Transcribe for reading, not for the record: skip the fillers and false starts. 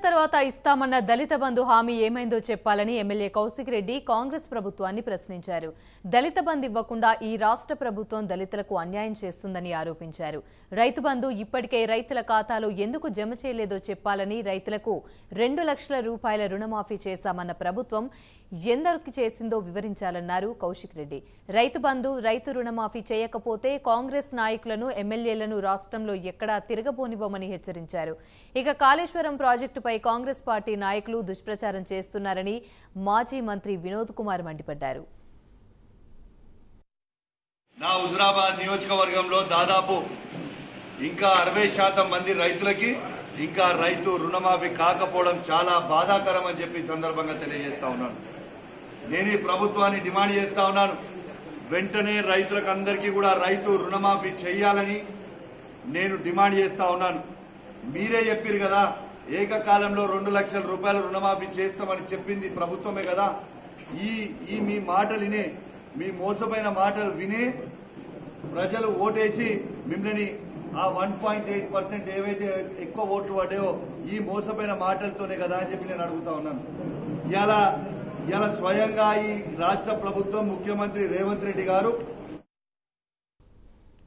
తర్వాత ఇస్తామన్న దళిత బంధు హామీ ఏమైందో చెప్పాలని ఎమ్మెల్యే కౌశిక్ రెడ్డి కాంగ్రెస్ ప్రభుత్వాన్ని ప్రశ్నించారు. దళిత బంధు ఇవ్వకుండా ఈ రాష్ట్ర ప్రభుత్వం దళితులకు అన్యాయం చేస్తుందని ఆరోపించారు. రైతు బంధు ఇప్పటికే రైతుల ఖాతాలో ఎందుకు జమ చేయలేదో చెప్పాలని, రైతులకు 2 లక్షల రూపాయల రుణమాఫీ చేశామన్న ప్రభుత్వం ఎందరికి చేసిందో వివరించాలన్నారు కౌశిక్ రెడ్డి. రైతు బంధు, రైతు రుణమాఫీ చేయకపోతే కాంగ్రెస్ నాయకులను, ఎమ్మెల్యేలను రాష్ట్రంలో ఎక్కడా తిరగబోనివ్వమని హెచ్చరించారు. ఇక కాళేశ్వరం ప్రాజెక్టుపై కాంగ్రెస్ పార్టీ నాయకులు దుష్ప్రచారం చేస్తున్నారని మాజీ మంత్రి వినోద్ కుమార్ మండిపడ్డారు. నా హుజురాబాద్ నియోజకవర్గంలో దాదాపు ఇంకా 60% మంది రైతులకి ఇంకా రైతు రుణమాఫీ కాకపోవడం చాలా బాధాకరం అని చెప్పి సందర్భంగా తెలియజేస్తా ఉన్నాను. నేను ఈ ప్రభుత్వాన్ని డిమాండ్ చేస్తా ఉన్నాను. వెంటనే రైతులకు అందరికీ కూడా రైతు రుణమాఫీ చేయాలని నేను డిమాండ్ చేస్తా ఉన్నాను. మీరే చెప్పారు కదా, ఏకకాలంలో 2 లక్షల రూపాయల రుణమాఫీ చేస్తామని చెప్పింది ప్రభుత్వమే కదా. ఈ మీ మాటలు వినే, మీ మోసపోయిన మాటలు వినే ప్రజలు ఓటేసి మిమ్మల్ని ఆ 1.8% ఏవైతే ఎక్కువ ఓట్లు పడ్డాయో ఈ మోసపోయిన మాటలతోనే కదా అని చెప్పి నేను అడుగుతా ఉన్నాను. ఇలా స్వయంగా ఈ రాష్ట్ర ప్రభుత్వం, ముఖ్యమంత్రి రేవంత్ రెడ్డి గారు